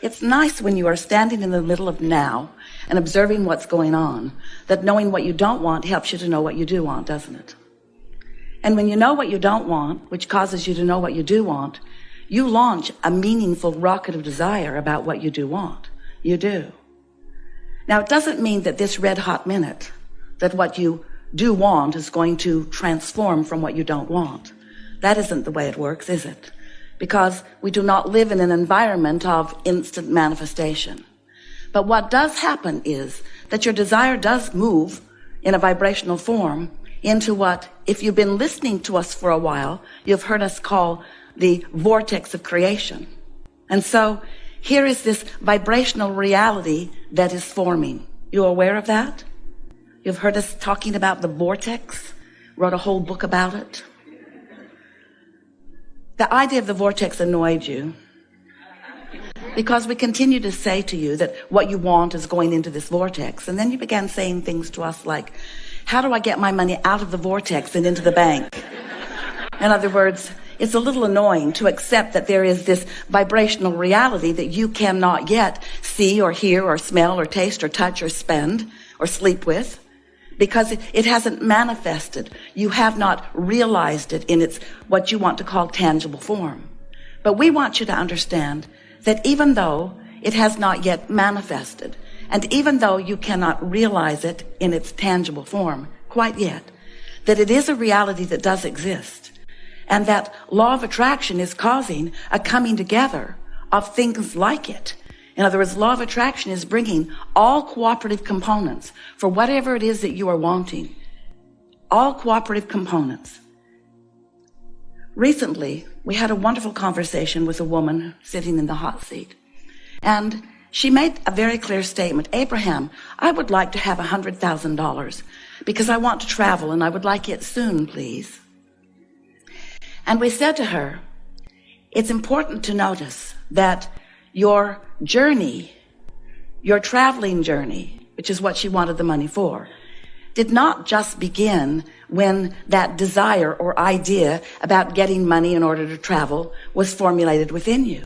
It's nice when you are standing in the middle of now and observing what's going on, that knowing what you don't want helps you to know what you do want, doesn't it? And when you know what you don't want, which causes you to know what you do want, you launch a meaningful rocket of desire about what you do want. You do. Now, it doesn't mean that this red hot minute, that what you do want is going to transform from what you don't want. That isn't the way it works, is it? Because we do not live in an environment of instant manifestation. But what does happen is that your desire does move in a vibrational form into what, if you've been listening to us for a while, you've heard us call the vortex of creation. And so here is this vibrational reality that is forming. You aware of that? You've heard us talking about the vortex, wrote a whole book about it. The idea of the vortex annoyed you because we continue to say to you that what you want is going into this vortex. And then you began saying things to us like, how do I get my money out of the vortex and into the bank? In other words, it's a little annoying to accept that there is this vibrational reality that you cannot yet see or hear or smell or taste or touch or spend or sleep with, because it hasn't manifested. You have not realized it in its what you want to call tangible form. But we want you to understand that even though it has not yet manifested, and even though you cannot realize it in its tangible form quite yet, that it is a reality that does exist, and that law of attraction is causing a coming together of things like it. In other words, law of attraction is bringing all cooperative components for whatever it is that you are wanting. All cooperative components. Recently, we had a wonderful conversation with a woman sitting in the hot seat. And she made a very clear statement. Abraham, I would like to have $100,000 because I want to travel and I would like it soon, please. And we said to her, it's important to notice that your journey, your traveling journey, which is what she wanted the money for, did not just begin when that desire or idea about getting money in order to travel was formulated within you.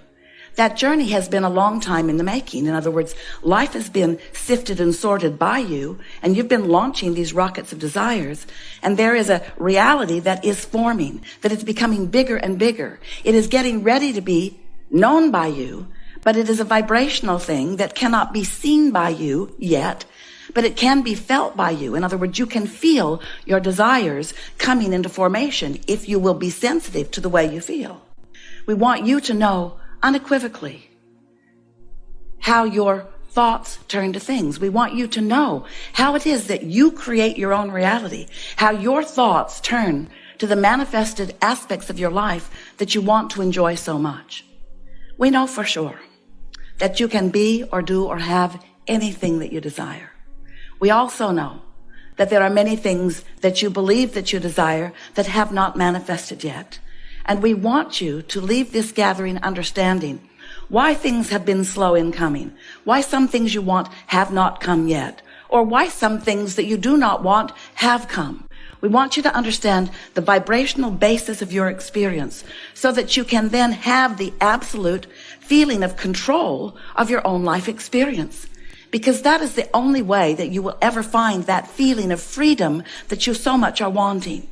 That journey has been a long time in the making. In other words, life has been sifted and sorted by you, and you've been launching these rockets of desires, and there is a reality that is forming, that is becoming bigger and bigger. It is getting ready to be known by you, but it is a vibrational thing that cannot be seen by you yet, but it can be felt by you. In other words, you can feel your desires coming into formation if you will be sensitive to the way you feel. We want you to know unequivocally how your thoughts turn to things. We want you to know how it is that you create your own reality, how your thoughts turn to the manifested aspects of your life that you want to enjoy so much. We know for sure that you can be or do or have anything that you desire. We also know that there are many things that you believe that you desire that have not manifested yet. And we want you to leave this gathering understanding why things have been slow in coming, why some things you want have not come yet, or why some things that you do not want have come. We want you to understand the vibrational basis of your experience so that you can then have the absolute feeling of control of your own life experience. Because that is the only way that you will ever find that feeling of freedom that you so much are wanting.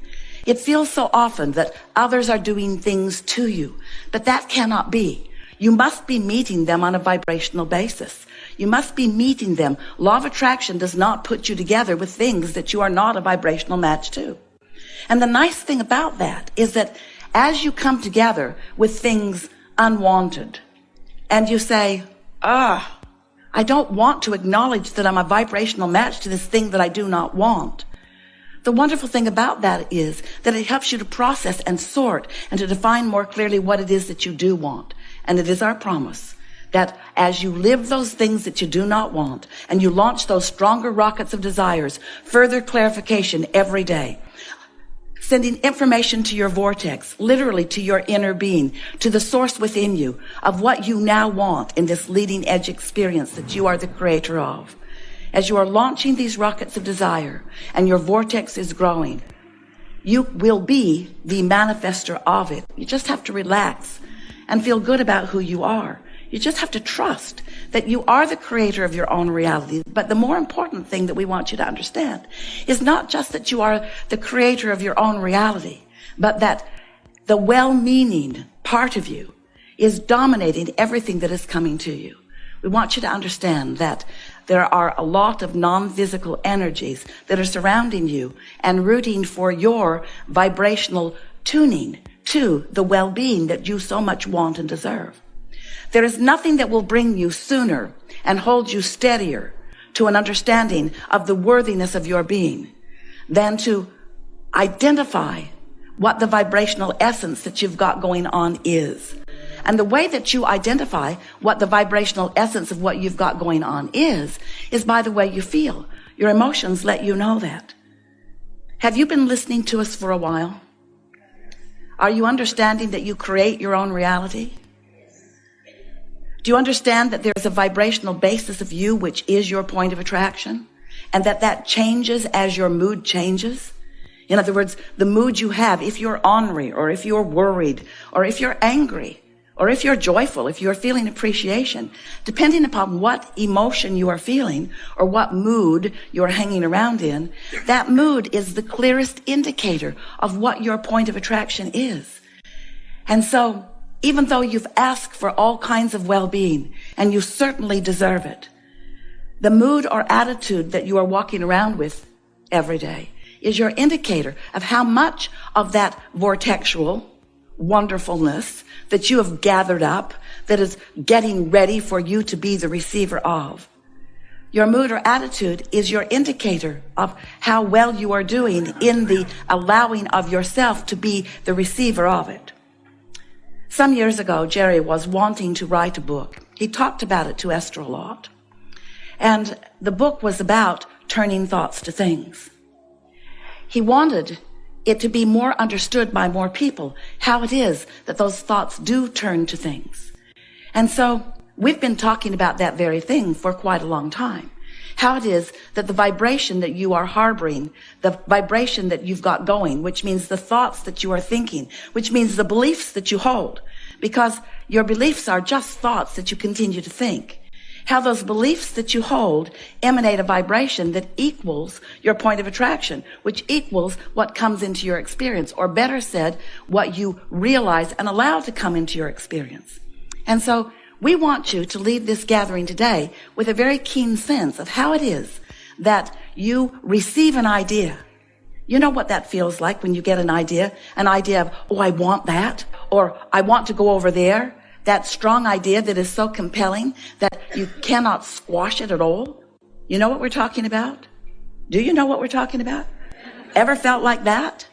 It feels so often that others are doing things to you, but that cannot be. You must be meeting them on a vibrational basis. You must be meeting them. Law of attraction does not put you together with things that you are not a vibrational match to. And the nice thing about that is that as you come together with things unwanted, and you say, I don't want to acknowledge that I'm a vibrational match to this thing that I do not want. The wonderful thing about that is that it helps you to process and sort and to define more clearly what it is that you do want. And it is our promise that as you live those things that you do not want and you launch those stronger rockets of desires, further clarification every day, sending information to your vortex, literally to your inner being, to the source within you of what you now want in this leading edge experience that you are the creator of. As you are launching these rockets of desire and your vortex is growing, you will be the manifester of it. You just have to relax and feel good about who you are. You just have to trust that you are the creator of your own reality. But the more important thing that we want you to understand is not just that you are the creator of your own reality, but that the well-meaning part of you is dominating everything that is coming to you. We want you to understand that there are a lot of non-physical energies that are surrounding you and rooting for your vibrational tuning to the well-being that you so much want and deserve. There is nothing that will bring you sooner and hold you steadier to an understanding of the worthiness of your being than to identify what the vibrational essence that you've got going on is. And the way that you identify what the vibrational essence of what you've got going on is by the way you feel. Your emotions let you know that. Have you been listening to us for a while? Are you understanding that you create your own reality? Do you understand that there's a vibrational basis of you which is your point of attraction, and that changes as your mood changes? In other words, the mood you have, if you're ornery, or if you're worried, or if you're angry, or if you're joyful, if you're feeling appreciation, depending upon what emotion you are feeling or what mood you're hanging around in, that mood is the clearest indicator of what your point of attraction is. And so, even though you've asked for all kinds of well-being, and you certainly deserve it, the mood or attitude that you are walking around with every day is your indicator of how much of that vortexual wonderfulness that you have gathered up that is getting ready for you to be the receiver of. Your mood or attitude is your indicator of how well you are doing in the allowing of yourself to be the receiver of it. Some years ago, Jerry was wanting to write a book. He talked about it to Esther a lot. And the book was about turning thoughts to things. He wanted it to be more understood by more people, how it is that those thoughts do turn to things. And so we've been talking about that very thing for quite a long time. How it is that the vibration that you are harboring, the vibration that you've got going, which means the thoughts that you are thinking, which means the beliefs that you hold, because your beliefs are just thoughts that you continue to think. How those beliefs that you hold emanate a vibration that equals your point of attraction, which equals what comes into your experience, or better said, what you realize and allow to come into your experience. And so we want you to leave this gathering today with a very keen sense of how it is that you receive an idea. You know what that feels like when you get an idea of, oh, I want that, or I want to go over there. That strong idea that is so compelling that you cannot squash it at all. You know what we're talking about? Do you know what we're talking about? Ever felt like that?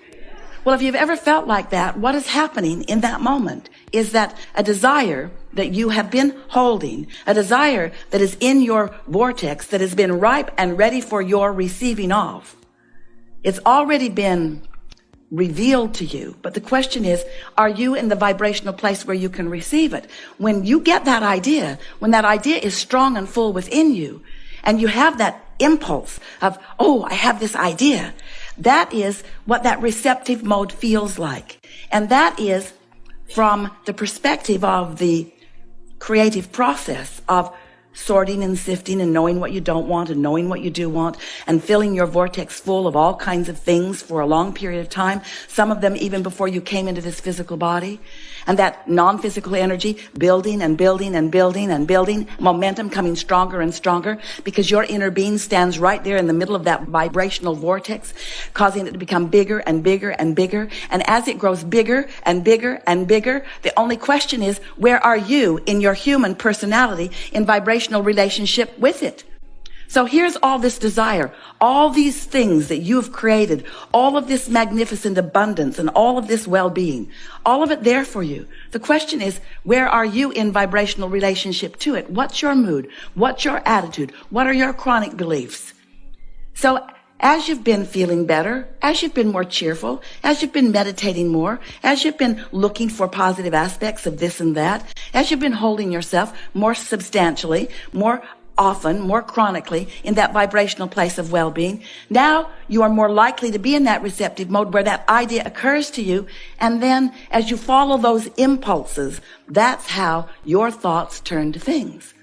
Well, if you've ever felt like that, what is happening in that moment is that a desire that you have been holding, a desire that is in your vortex, that has been ripe and ready for your receiving of, it's already been revealed to you. But the question is, are you in the vibrational place where you can receive it? When you get that idea, when that idea is strong and full within you, and you have that impulse of, oh, I have this idea, that is what that receptive mode feels like. And that is from the perspective of the creative process of sorting and sifting and knowing what you don't want and knowing what you do want and filling your vortex full of all kinds of things for a long period of time, some of them even before you came into this physical body. And that non-physical energy building and building and building and building, momentum coming stronger and stronger because your inner being stands right there in the middle of that vibrational vortex, causing it to become bigger and bigger and bigger. And as it grows bigger and bigger and bigger, the only question is, where are you in your human personality in vibrational relationship with it? So here's all this desire, all these things that you've created, all of this magnificent abundance and all of this well-being, all of it there for you. The question is, where are you in vibrational relationship to it? What's your mood? What's your attitude? What are your chronic beliefs? So as you've been feeling better, as you've been more cheerful, as you've been meditating more, as you've been looking for positive aspects of this and that, as you've been holding yourself more substantially, more often, more chronically, in that vibrational place of well-being, now you are more likely to be in that receptive mode where that idea occurs to you. And then as you follow those impulses, that's how your thoughts turn to things.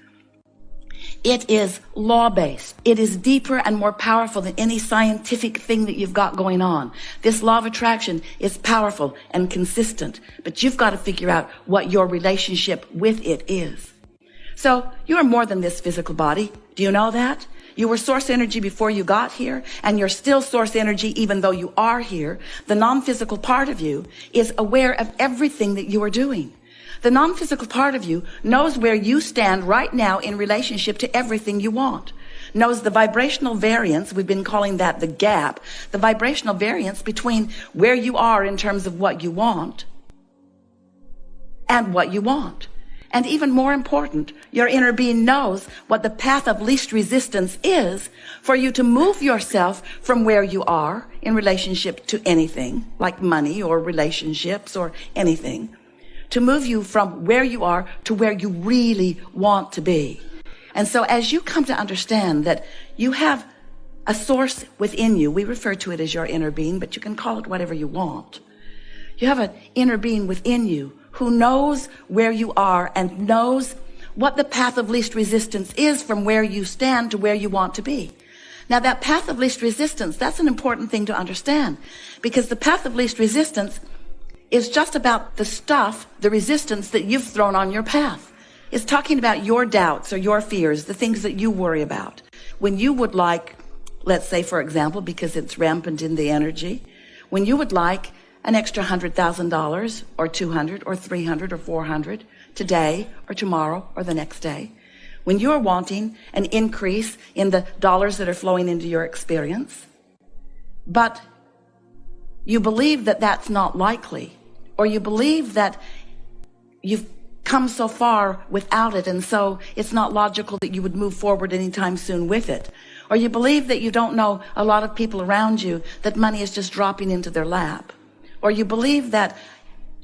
It is law-based. It is deeper and more powerful than any scientific thing that you've got going on. This law of attraction is powerful and consistent, but you've got to figure out what your relationship with it is. So you are more than this physical body. Do you know that? You were source energy before you got here, and you're still source energy even though you are here. The non-physical part of you is aware of everything that you are doing. The non-physical part of you knows where you stand right now in relationship to everything you want, knows the vibrational variance, we've been calling that the gap, the vibrational variance between where you are in terms of what you want and what you want. And even more important, your inner being knows what the path of least resistance is for you to move yourself from where you are in relationship to anything, like money or relationships or anything, to move you from where you are to where you really want to be. And so as you come to understand that you have a source within you, we refer to it as your inner being, but you can call it whatever you want. You have an inner being within you who knows where you are and knows what the path of least resistance is from where you stand to where you want to be. Now that path of least resistance, that's an important thing to understand, because the path of least resistance is just about the stuff, the resistance that you've thrown on your path. It's talking about your doubts or your fears, the things that you worry about. When you would like, let's say for example, because it's rampant in the energy, when you would like an extra $100,000 or 200 or 300 or 400 today or tomorrow or the next day, when you're wanting an increase in the dollars that are flowing into your experience, but you believe that that's not likely, or you believe that you've come so far without it, and so it's not logical that you would move forward anytime soon with it, or you believe that you don't know a lot of people around you, that money is just dropping into their lap, or you believe that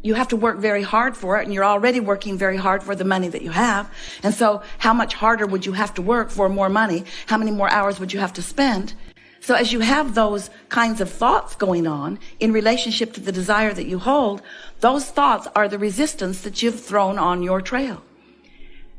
you have to work very hard for it, and you're already working very hard for the money that you have, and so how much harder would you have to work for more money? How many more hours would you have to spend? So as you have those kinds of thoughts going on in relationship to the desire that you hold, those thoughts are the resistance that you've thrown on your trail.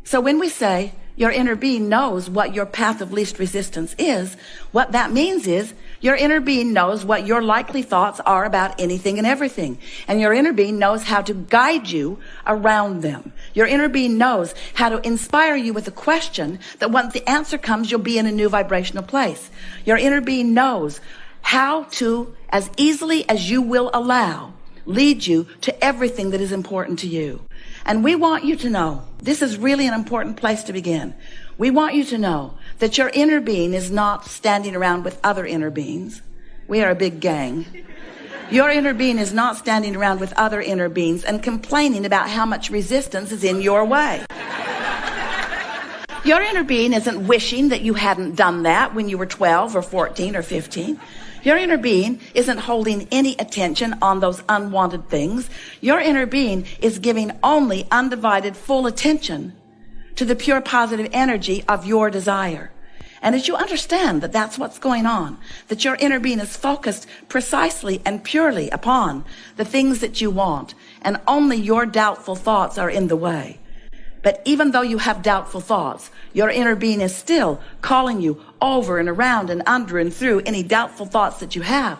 So when we say your inner being knows what your path of least resistance is, what that means is your inner being knows what your likely thoughts are about anything and everything. And your inner being knows how to guide you around them. Your inner being knows how to inspire you with a question that once the answer comes, you'll be in a new vibrational place. Your inner being knows how to, as easily as you will allow, lead you to everything that is important to you. And we want you to know, this is really an important place to begin. We want you to know that your inner being is not standing around with other inner beings. We are a big gang. Your inner being is not standing around with other inner beings and complaining about how much resistance is in your way. Your inner being isn't wishing that you hadn't done that when you were 12 or 14 or 15. Your inner being isn't holding any attention on those unwanted things. Your inner being is giving only undivided full attention to the pure positive energy of your desire. And as you understand that that's what's going on, that your inner being is focused precisely and purely upon the things that you want, and only your doubtful thoughts are in the way. But even though you have doubtful thoughts, your inner being is still calling you over and around and under and through any doubtful thoughts that you have,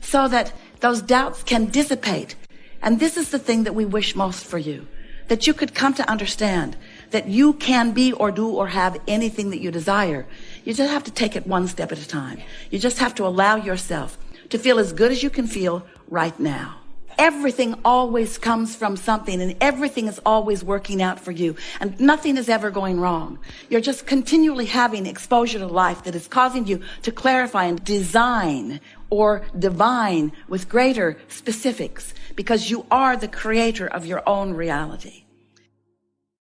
so that those doubts can dissipate. And this is the thing that we wish most for you, that you could come to understand that you can be or do or have anything that you desire. You just have to take it one step at a time. You just have to allow yourself to feel as good as you can feel right now. Everything always comes from something, and everything is always working out for you, and nothing is ever going wrong. You're just continually having exposure to life that is causing you to clarify and design or divine with greater specifics, because you are the creator of your own reality.